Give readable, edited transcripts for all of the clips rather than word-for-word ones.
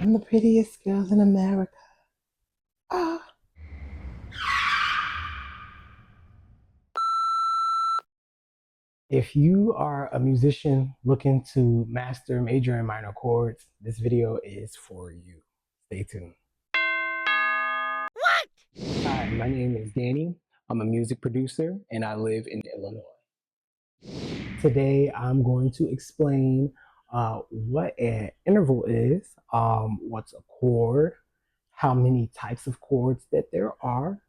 I'm the prettiest girl in America. Ah. If you are a musician looking to master major and minor chords, this video is for you. Stay tuned. Hi, my name is Danny. I'm a music producer and I live in Illinois. Today I'm going to explain what an interval is, what's a chord, how many types of chords that there are,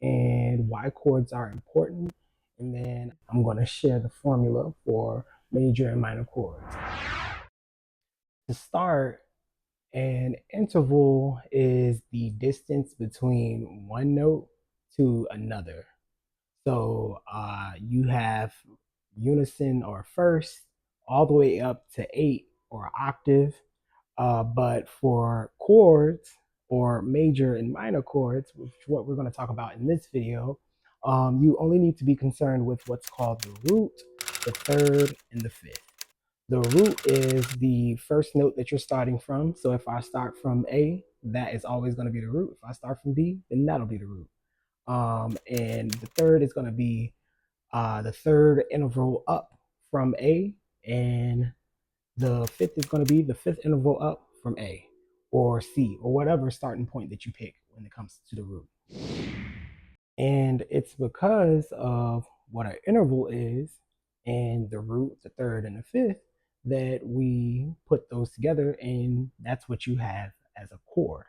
and why chords are important. And then I'm going to share the formula for major and minor chords. To start, an interval is the distance between one note to another. So you have unison or first all the way up to eight or octave. But for chords or major and minor chords, which is what we're going to talk about in this video, you only need to be concerned with what's called the root, the third, and the fifth. The root is the first note that you're starting from. So if I start from A, that is always going to be the root. If I start from B, then that'll be the root. And the third is going to be the third interval up from A, and the fifth is going to be the fifth interval up from A or C or whatever starting point that you pick when it comes to the root. And it's because of what an interval is and the root, the third, and the fifth that we put those together, and that's what you have as a chord.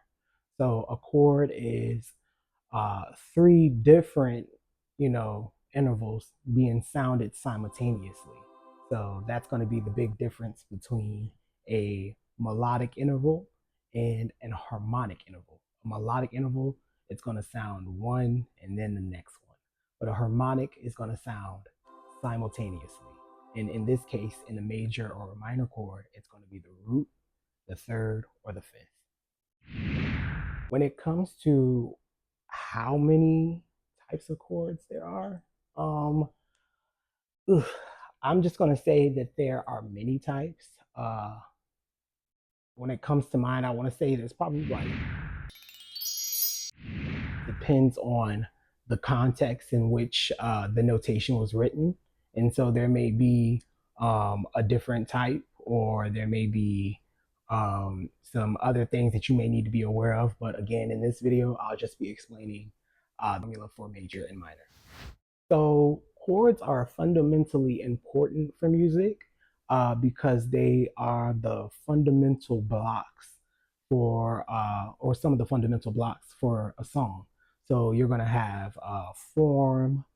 So a chord is three different, intervals being sounded simultaneously. So that's going to be the big difference between a melodic interval and an harmonic interval. A melodic interval, it's going to sound one and then the next one. But a harmonic is going to sound simultaneously. And in this case, in a major or a minor chord, it's going to be the root, the third, or the fifth. When it comes to how many types of chords there are, um, I'm just going to say that there are many types. When it comes to mine, I want to say there's probably like, depends on the context in which the notation was written. And so there may be a different type, or there may be some other things that you may need to be aware of. But again, in this video, I'll just be explaining the formula for major and minor. So chords are fundamentally important for music because they are the fundamental blocks for, or some of the fundamental blocks for a song. So you're going to have form,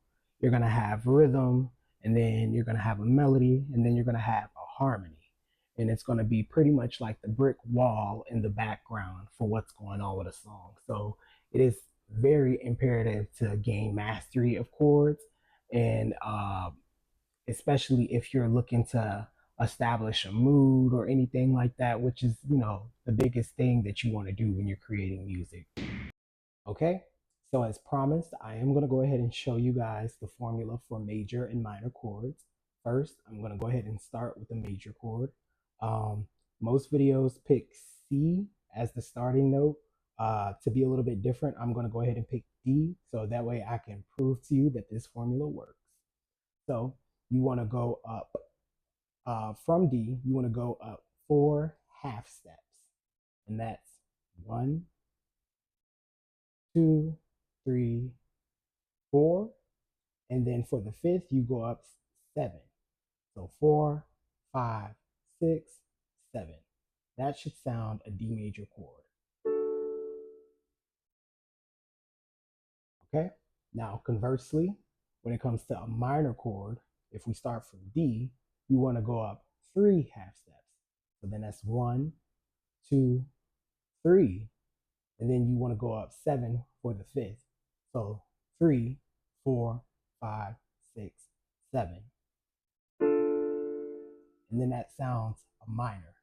you're going to have rhythm, and then you're going to have a melody, and then you're going to have a harmony. And it's going to be pretty much like the brick wall in the background for what's going on with a song. So it is very imperative to gain mastery of chords, and especially if you're looking to establish a mood or anything like that, which is, the biggest thing that you want to do when you're creating music. Okay, so as promised, I am going to go ahead and show you guys the formula for major and minor chords. First, I'm going to go ahead and start with the major chord. Um, Most videos pick C as the starting note. To be a little bit different, I'm going to go ahead and pick D, so that way I can prove to you that this formula works. So you want to go up from D, you want to go up 4 half steps, and that's 1, 2, 3, 4. And then for the fifth, you go up 7. So 4, 5, 6, 7. That should sound a D major chord. Okay. Now, conversely, when it comes to a minor chord, if we start from D, you want to go up 3 half steps. So then that's 1, 2, 3. And then you want to go up 7 for the fifth. So 3, 4, 5, 6, 7. And then that sounds a minor.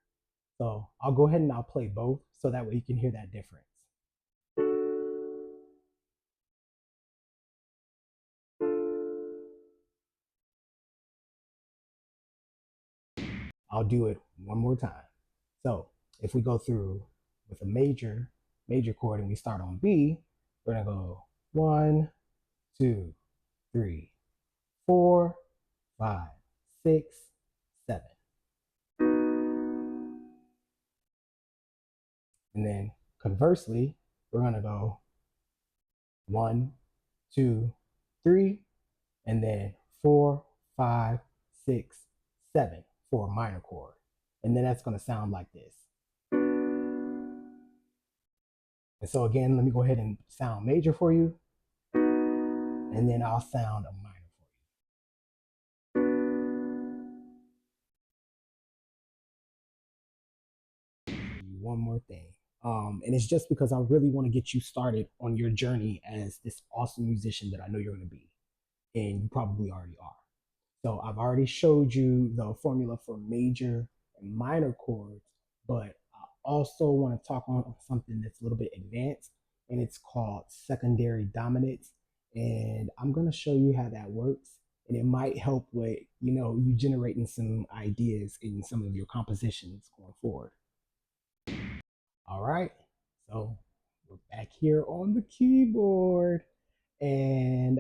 So I'll go ahead and I'll play both so that way you can hear that difference. I'll do it one more time. So if we go through with a major chord and we start on B, we're gonna go 1, 2, 3, 4, 5, 6, 7. And then conversely, we're gonna go 1, 2, 3, and then 4, 5, 6, 7 for a minor chord. And then that's gonna sound like this. And so again, let me go ahead and sound major for you, and then I'll sound a minor for you. One more thing. And it's just because I really want to get you started on your journey as this awesome musician that I know you're going to be, and you probably already are. So I've already showed you the formula for major and minor chords, but I also want to talk on something that's a little bit advanced, and it's called secondary dominance. And I'm going to show you how that works, and it might help with, you generating some ideas in some of your compositions going forward. All right, so we're back here on the keyboard, and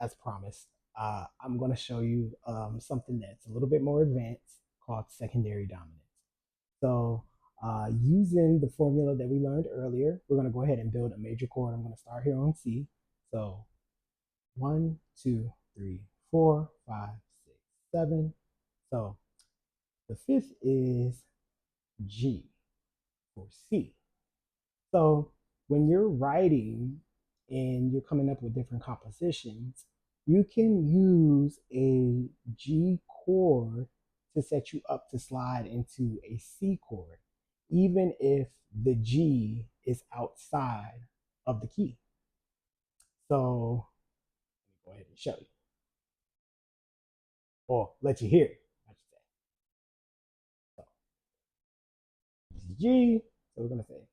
as promised, I'm going to show you something that's a little bit more advanced called secondary dominance. So using the formula that we learned earlier, we're going to go ahead and build a major chord. I'm going to start here on C. So 1, 2, 3, 4, 5, 6, 7. So the fifth is G for C. So when you're writing and you're coming up with different compositions, you can use a G chord to set you up to slide into a C chord, even if the G is outside of the key. So let me go ahead and show you, or let you hear it, I should say. So G, so we're gonna say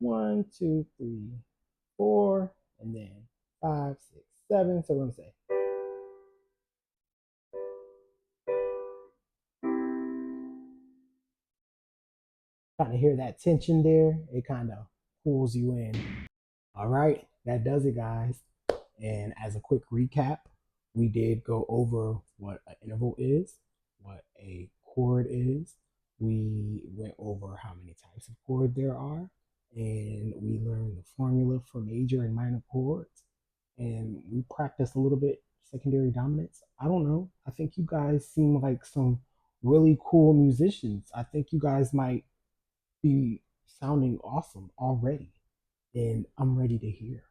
1, 2, 3, 4, and then 5, 6, 7. So we're gonna say kind of hear that tension there. It kind of pulls you in. All right, that does it, guys. And as a quick recap, we did go over what an interval is, what a chord is. We went over how many types of chord there are, and we learned the formula for major and minor chords. And we practiced a little bit secondary dominance. I don't know. I think you guys seem like some really cool musicians. I think you guys might be sounding awesome already, and I'm ready to hear.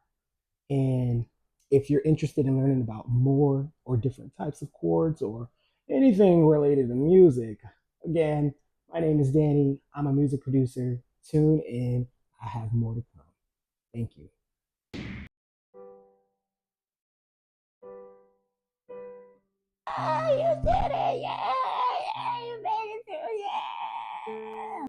And if you're interested in learning about more or different types of chords or anything related to music, again, my name is Danny. I'm a music producer. Tune in. I have more to come. Thank you. Oh, you did it! Yeah! Yeah! You made it through! Yeah!